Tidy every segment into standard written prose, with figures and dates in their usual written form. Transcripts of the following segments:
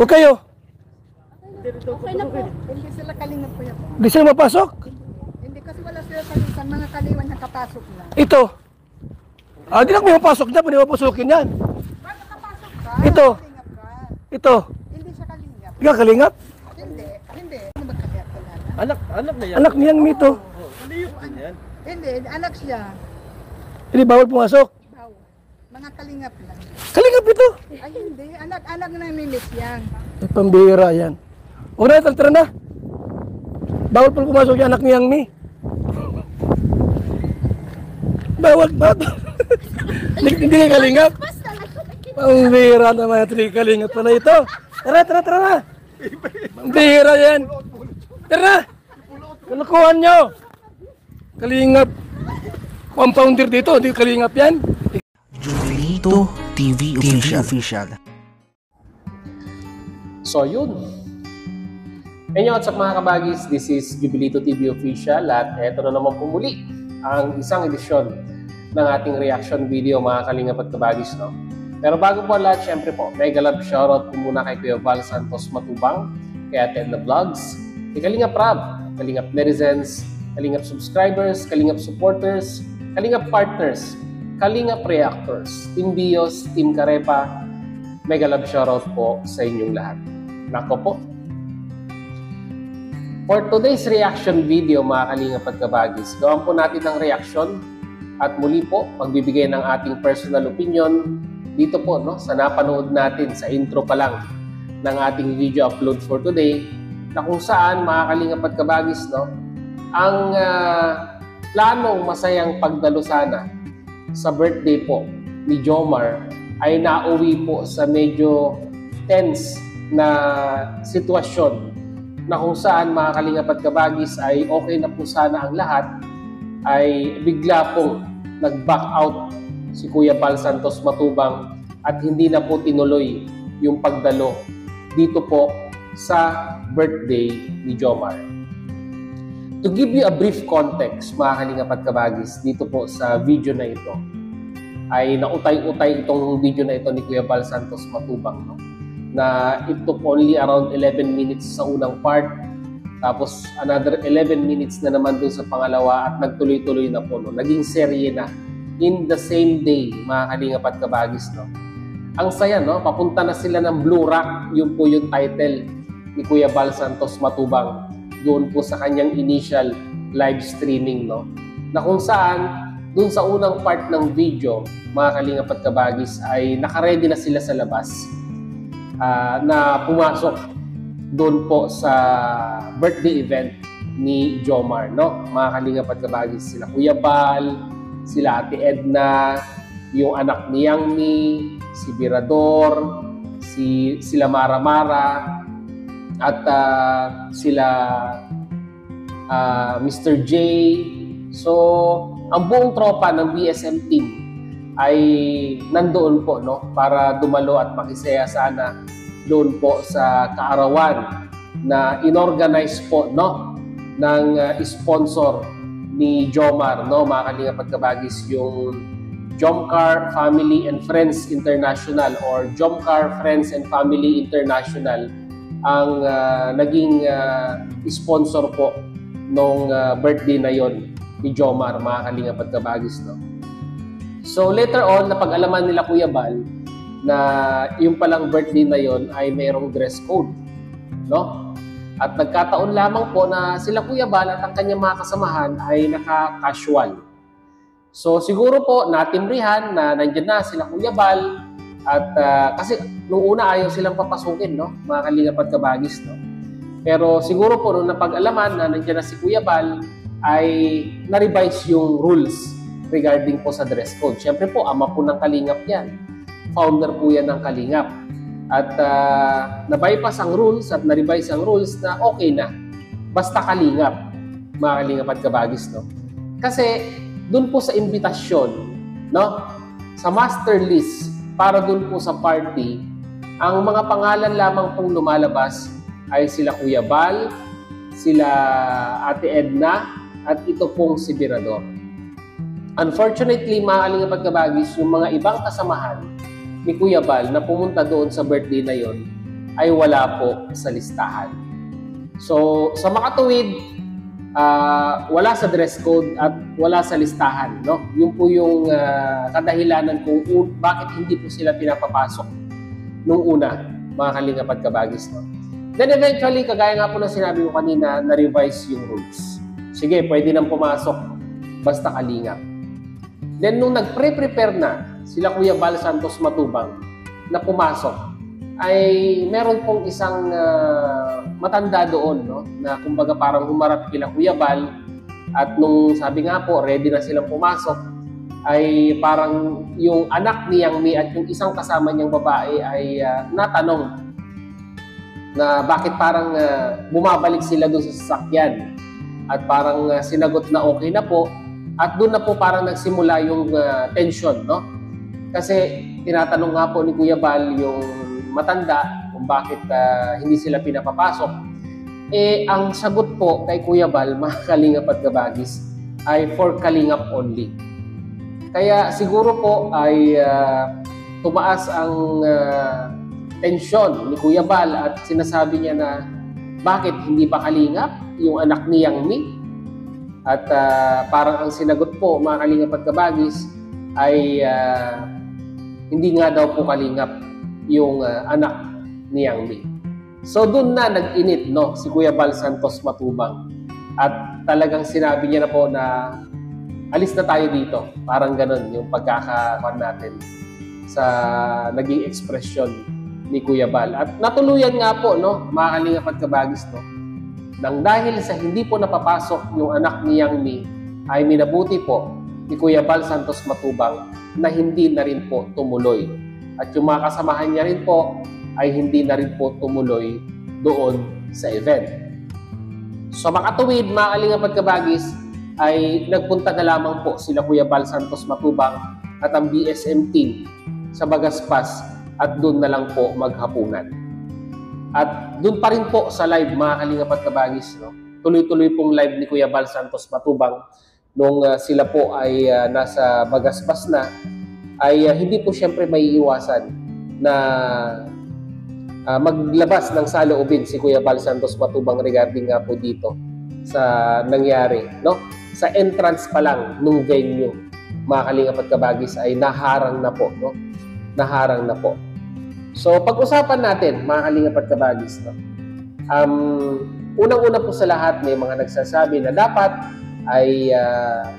O kayo? Okay na po. Hindi sila kalingap po yan. Di sila mapasok? Hindi kasi wala sila kalingap. Mga kaliwan nakapasok na. Ito. Di na may mapasok na. Pwede mapasukin yan. Ba't nakapasok ka? Ito. Kalingap ka. Ito. Hindi siya kalingap. Ikaw kalingap? Hindi. Ano ba kalingap ka na? Anak na yan. Anak niyang mito. Hindi yun yan. Hindi. Anak siya. Hindi bawal pumasok. Baw. Mga kalingap lang. Kalingap ito. Ay hindi. Anak na mimis yan. Ay, pambira yan. O na, tara na. Bawal pa pumasok yung anak niyang mi. Bawal pa. Hindi kayo kalingap. Pambira naman ito. Hindi kalingap pala ito. Tara na. Pambira yan. Tara. Kulukuhan nyo. Kalingap. Compounder dito. Hindi kalingap yan. Jubilito TV Official. So yun. Inyo at sa mga kabagis, this is Jubilito TV Official at eto na naman po muli ang isang edisyon ng ating reaction video mga kalingap at kabagis. No? Pero bago po lahat, syempre po, mega love shoutout po muna kay Kuya Val Santos Matubang, kay Ate Edna Vlogs, kay Kalingap Rab, Kalingap Netizens, Kalingap Subscribers, Kalingap Supporters, Kalingap Partners, Kalingap Reactors, Team Bios, Team Karepa, mega love shoutout po sa inyong lahat. Nako po. For today's reaction video mga kalingap at kabagis, gawan po natin ang reaction at muli po magbibigay ng ating personal opinion dito po no, sa napanood natin sa intro pa lang ng ating video upload for today na kung saan mga kalingap at kabagis no, ang planong masayang pagdalo sana sa birthday po ni Jomar ay nauwi po sa medyo tense na sitwasyon na kung saan mga kalingap at kabagis ay okay na po sana ang lahat, ay bigla pong nag-back out si Kuya Val Santos Matubang at hindi na po tinuloy yung pagdalo dito po sa birthday ni Jomar. To give you a brief context mga kalingap at kabagis dito po sa video na ito, ay nautay-utay itong video na ito ni Kuya Val Santos Matubang, no? Na it took only around 11 minutes sa unang part, tapos another 11 minutes na naman dun sa pangalawa at nagtuloy-tuloy na po, no? Naging serye na in the same day mga kalingap at kabagis, no? Ang saya, no? Papunta na sila ng Blue Rock, yun po yung title ni Kuya Val Santos Matubang doon po sa kanyang initial live streaming, no? Na kung saan doon sa unang part ng video mga kalingap at kabagis ay nakaredy na sila sa labas na pumasok doon po sa birthday event ni Jomar, no? Mga kalingap at kabagis, sila Kuya Val, sila Ate Edna, yung anak ni Yangmi, si Birador, sila Mara Mara, at sila Mr. J. So, ang buong tropa ng BSM team ay nandoon po, no, para dumalo at makisaya sana doon po sa kaarawan na inorganize po, no, ng sponsor ni Jomar, no, mga kalingap at kabagis, yung Jomcar Family and Friends International or Jomcar Friends and Family International ang naging sponsor po nung birthday na yon ni Jomar, mga kalingap at kabagis, no. So later on, napag-alaman nila Kuya Val na yung palang birthday na yon ay mayroong dress code, no? At nagkataon lamang po na sila Kuya Val at ang kanyang mga kasamahan ay naka-casual. So siguro po natimrihan na nandiyan na sila Kuya Val at kasi nung una ayaw silang papasukin, no, mga kalingap at kabagis, no? Pero siguro po nung napag-alaman na nandiyan na si Kuya Val ay na-revise yung rules regarding po sa dress code. Siyempre po, ama po ng Kalingap yan. Founder po yan ng Kalingap. At na-bypass ang rules at na-revise ang rules na okay na. Basta Kalingap, mga Kalingap at kabagis, no? Kasi dun po sa imbitasyon, no, sa master list para dun po sa party, ang mga pangalan lamang pong lumalabas ay sila Kuya Val, sila Ate Edna, at ito pong si Birador. Unfortunately, mga kalingap at kabagis, yung mga ibang kasamahan ni Kuya Val na pumunta doon sa birthday na yon ay wala po sa listahan. So, sa makatuwid, wala sa dress code at wala sa listahan, no? Yun po yung kadahilanan kung bakit hindi po sila pinapapasok nung una, mga kalingap at kabagis, no? Then eventually, kagaya nga po na sinabi ko kanina, na-revise yung rules. Sige, pwede nang pumasok, basta kalingap. Then nung nag-prepare na sila Kuya Bal Santos Matubang na pumasok, ay meron pong isang matanda doon, no? Na kumbaga parang humarap kila Kuya Bal, at nung sabi nga po, ready na silang pumasok, ay parang yung anak ni Yang Mi at yung isang kasama niyang babae ay natanong na bakit parang bumabalik sila doon sa sasakyan, at parang sinagot na okay na po, at doon na po parang nagsimula yung tension, no? Kasi tinatanong nga po ni Kuya Bal yung matanda kung bakit hindi sila pinapapasok. Ang sagot po kay Kuya Bal, mga kalingap at kabagis, ay for kalingap only. Kaya siguro po ay tumaas ang tensyon ni Kuya Bal at sinasabi niya na bakit hindi pa kalingap yung anak ni Yang Mi. At parang ang sinagot po, mga kalingap at kabagis, ay hindi nga daw po kalingap yung anak ni Yang Mi. So doon na nag-init, no, si Kuya Bal Santos Matubang. At talagang sinabi niya na po na alis na tayo dito. Parang ganun yung pagkakakuan natin sa naging ekspresyon ni Kuya Bal. At natuluyan nga po, no, mga kalingap at kabagis, no, nang dahil sa hindi po napapasok yung anak ni Yang Mi, ay minabuti po ni Kuya Bal Santos Matubang na hindi na rin po tumuloy. At yung mga kasamahan niya rin po ay hindi na rin po tumuloy doon sa event. So makatuwid, mga kalingap at kabagis, ay nagpunta na lamang po sila Kuya Bal Santos Matubang at ang BSM team sa Bagaspas, at doon na lang po maghapunan. At doon pa rin po sa live, mga kalingap at kabagis, no? Tuloy-tuloy pong live ni Kuya Bal Santos Matubang nung sila po ay nasa Bagaspas na, ay hindi po siyempre may iwasan na maglabas ng saloobin si Kuya Bal Santos Matubang regarding nga po dito sa nangyari, no? Sa entrance pa lang nung venue, mga kalingap at kabagis, ay naharang na po, no? Naharang na po. So, pag-usapan natin, mga kalingap at kabagis, no? Unang-una po sa lahat, may mga nagsasabi na dapat ay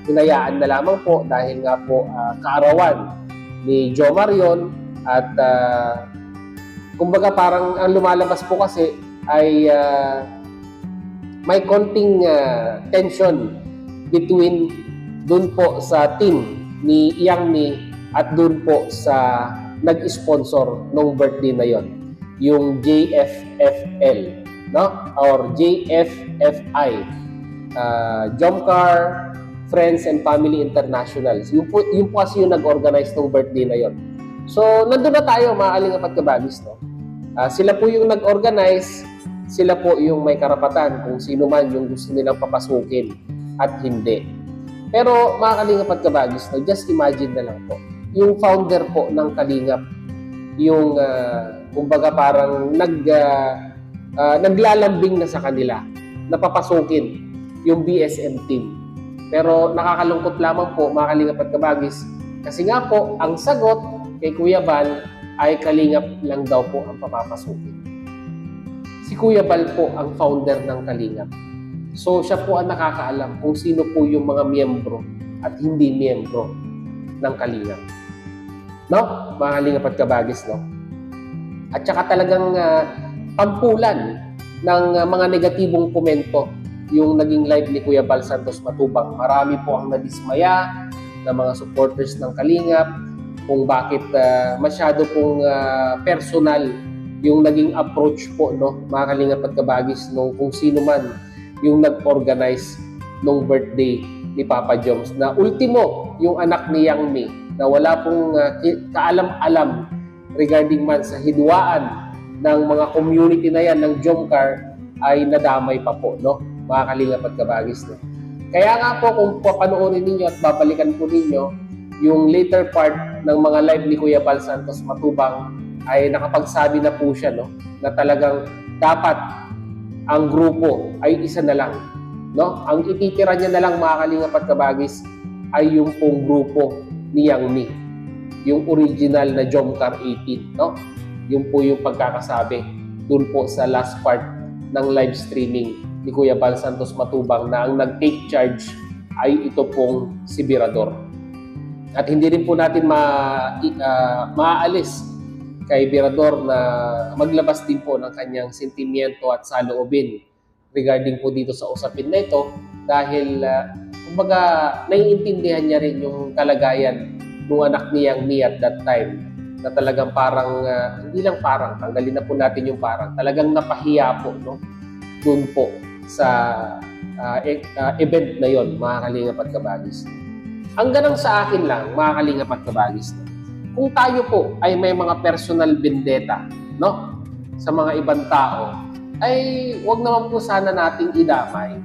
hinayaan na lamang po dahil nga po kaarawan ni Jo Marion, at kumbaga parang ang lumalabas po kasi ay may konting tension between dun po sa team ni Yang Mi at dun po sa nag-sponsor nung birthday na yon, yung JFFL, no? Or JFFI, Jomcar Friends and Family Internationals. Yung po kasi yung nag-organize ng birthday na yon. So, nandun na tayo, mga kalingap at kabagis, no? Sila po yung nag-organize, sila po yung may karapatan kung sino man yung gusto nilang papasukin at hindi. Pero, mga kalingap at kabagis, no, just imagine na lang po, yung founder po ng Kalingap, yung kumbaga parang naglalambing na sa kanila, napapasukin yung BSM team. Pero nakakalungkot lamang po, mga kalingap at kabagis, kasi nga po, ang sagot kay Kuya Bal ay Kalingap lang daw po ang papapasukin. Si Kuya Bal po ang founder ng Kalingap. So siya po ang nakakaalam kung sino po yung mga miyembro at hindi miyembro ng Kalingap. No? Mga kalingap at kabagis, no? At saka talagang pampulan ng mga negatibong komento yung naging live ni Kuya Bal Santos Matubang. Marami po ang nadismaya ng mga supporters ng Kalingap kung bakit masyado pong personal yung naging approach po, no, mga kalingap at kabagis, no, kung sino man yung nag-organize nung birthday ni Papa Joms, na ultimo yung anak ni Yang Mi, na wala pong kaalam-alam regarding man sa hidwaan ng mga community na yan ng Jomcar, ay nadamay pa po, no, mga kalingap at kabagis, no. Kaya nga po, kung papanoorin ninyo at babalikan po ninyo yung later part ng mga live ni Kuya Bal Santos Matubang, ay nakapagsabi na po siya, no, na talagang dapat ang grupo ay isa na lang, no? Ang ititira niya na lang, mga kalingap at kabagis, ay yung pong grupo ni Yang Mi, yung original na Jomcar 18, no? Yung po yung pagkakasabi dun po sa last part ng live streaming ni Kuya Bal Santos Matubang na ang nag-take charge ay ito pong si Birador. At hindi rin po natin maaalis kay Birador na maglabas din po ng kanyang sentimiento at saloobin regarding po dito sa usapin na ito dahil kumbaga naiintindihan niya rin yung kalagayan ng anak ni Yang Mi at that time na talagang parang hindi lang parang, tanggalin na po natin yung parang, talagang napahiya po, no, doon po sa event na yon, mga kalingap at kabagis. Ang ganang sa akin lang, mga kalingap at kabagis, kung tayo po ay may mga personal vendetta, no, sa mga ibang tao, ay wag naman po sana nating idamay,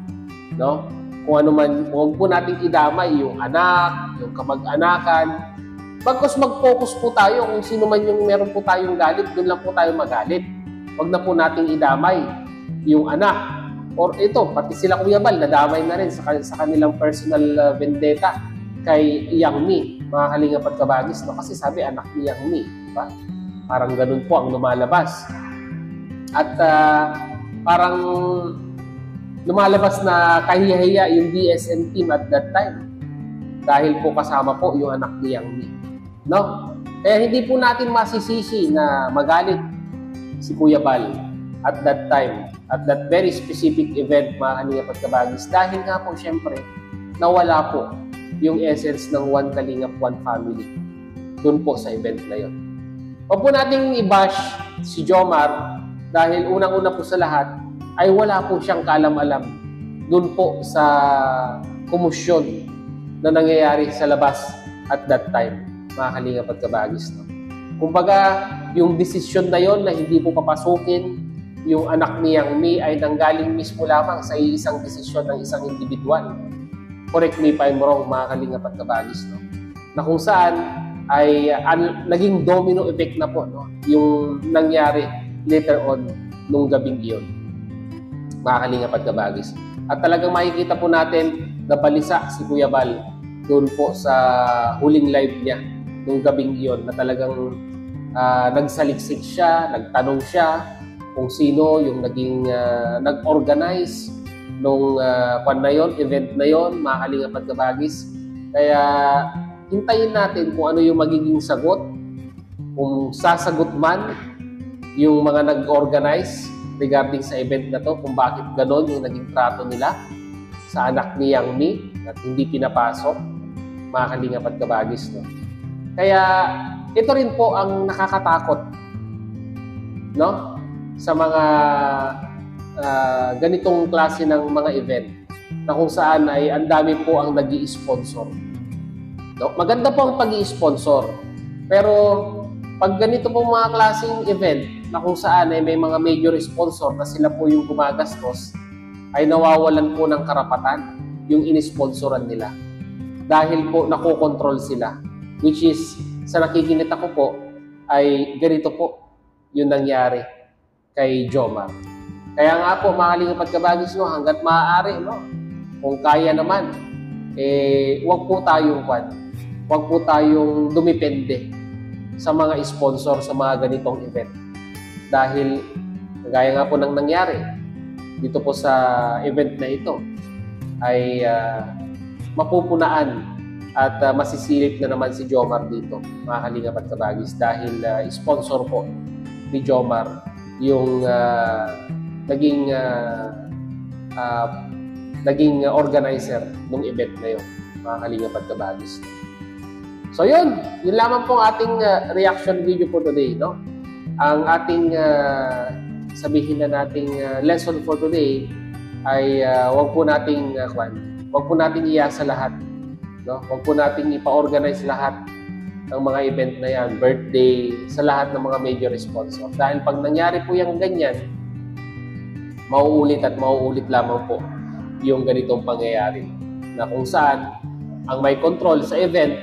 no? Kung ano man, wag po nating idamay yung anak, yung kamag-anakan. Bagkus mag-focus po tayo kung sino man yung meron po tayong galit, doon lang po tayo magalit. Wag na po nating idamay yung anak. Or ito, pati sila Kuya Bal, nadamay na rin sa kanilang personal vendetta kay Yang Mi, mga kalingap at kabagis, no? Kasi sabi, anak ni Yang Mi, diba? Parang ganun po ang lumalabas. At parang lumalabas na kahiya-hiya yung DSM team at that time dahil po kasama po yung anak ni Yang Mi, no? Kaya hindi po natin masisisi na magalit si Kuya Bal at that time, at that very specific event, mga kalingap at kabagis, dahil nga po syempre nawala po yung essence ng One Kalingap, One Family dun po sa event na yun. Huwag po nating i-bash si Jomar dahil unang-una po sa lahat ay wala po siyang kaalam-alam dun po sa komosyon na nangyayari sa labas at that time, mga kalingap at kabagis, no? Kumbaga, yung desisyon na yon na hindi po papasukin yung anak ni Yang Mi ay nanggaling mismo lamang sa isang desisyon ng isang individual. Correct me if I'm wrong, mga kalingap at kabagis, no? Na kung saan ay naging domino effect na po, no, yung nangyari later on nung gabing iyon, mga kalingap at kabagis. At talagang makikita po natin na balisa si Kuya Bal doon po sa huling live niya nung gabing iyon na talagang nagsaliksik siya, nagtanong siya kung sino yung naging nag-organize nung event na yon, mga kalingap at kabagis. Kaya hintayin natin kung ano yung magiging sagot, kung sasagot man yung mga nag-organize regarding sa event na to, kung bakit ganon yung naging trato nila sa anak ni Yang Mi at hindi pinapasok, mga kalingap at kabagis, no? Kaya ito rin po ang nakakatakot, no, sa mga ganitong klase ng mga event na kung saan ay ang dami po ang nag-i-sponsor, no? Maganda po ang pag-i-sponsor, pero pag ganito po mga klaseng event na kung saan ay may mga major sponsor na sila po yung gumagastos, ay nawawalan po ng karapatan yung in-sponsoran nila dahil po nakokontrol sila, which is sa nakikinita ko po ay ganito po yung nangyari kay Jomar. Kaya nga po, mga kalingap at kabagis, no, hanggat maaari, no, kung kaya naman, wag po tayong dumipende sa mga sponsor sa mga ganitong event. Dahil, gaya nga po ng nangyari dito po sa event na ito, ay mapupunaan at masisilip na naman si Jomar dito, mga kalingap at kabagis, dahil sponsor po ni Jomar yung naging organizer ng event na yun, mga kalingap at kabagis. So yun lamang pong ating reaction video for today, no? Ang ating sabihin na nating lesson for today ay wag po nating iasa lahat, no? Wag po nating ipa-organize lahat ng mga event na yan, birthday, sa lahat ng mga major sponsor. Dahil pag nangyari po yung ganyan, mauulit at mauulit lamang po yung ganitong pangyayari na kung saan ang may control sa event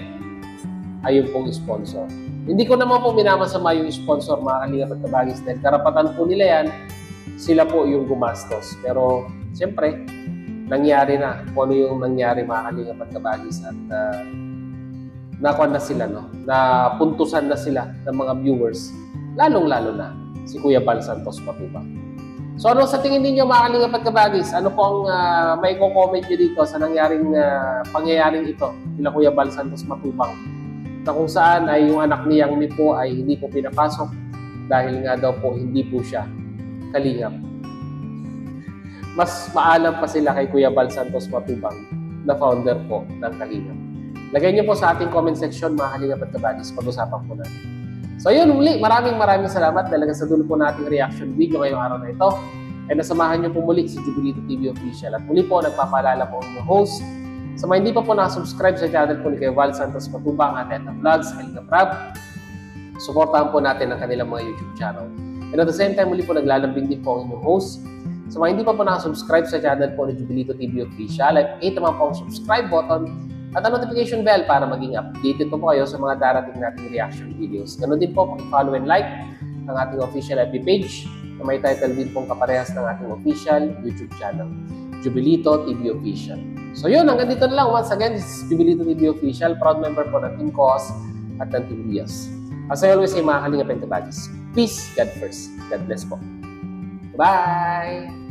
ay yung pong sponsor. Hindi ko naman po minamasama yung sponsor, mga kalingap at kabagis, dahil karapatan po nila yan, sila po yung gumastos. Pero, siyempre, nangyari na kung ano yung nangyari, mga kalingap at kabagis, at nakuha na sila, no? Napuntusan na sila ng mga viewers, lalong-lalo na si Kuya Bal Santos Matubang. So ano sa tingin ninyo, mga kalingap at kabagis? Ano po ang may comment nyo dito sa nangyaring pangyayaring ito nila Kuya Bal Santos Matubang, na kung saan ay yung anak ni Yang Mi po ay hindi po pinapasok dahil nga daw po hindi po siya kalingap. Mas maalam pa sila kay Kuya Bal Santos Matubang na founder po ng Kalingap. Lagay niyo po sa ating comment section, mga kalingap at kabagis, pag-usapan po natin. So yun, muli, maraming salamat dahil sa dulo po nating reaction video ngayong araw na ito ay nasamahan niyo po muli si Jubilito TV Official. At muli po, nagpapaalala po ang inyong host. Sa mga hindi pa po nakasubscribe sa channel po ni Kuya Bal Santos Matubang at Eta Vlogs, Kalingap Rab, supportahan po natin ang kanilang mga YouTube channel. And at the same time, muli po naglalambing din po ang inyong host. Sa mga hindi pa po nakasubscribe sa channel po ni Jubilito TV Official, ay hit naman po ang subscribe button at ang notification bell para maging updated po kayo sa mga darating nating reaction videos. Ganun din po, follow and like ang ating official FB page na may title din pong kaparehas ng ating official YouTube channel, Jubilito TV Official. So yun, hanggang dito na lang. Once again, this is Jubilito TV Official, proud member po ng Team COS at ng Team Rios. As I always say, mga kalingap and kabagis, peace, God first. God bless po. Bye!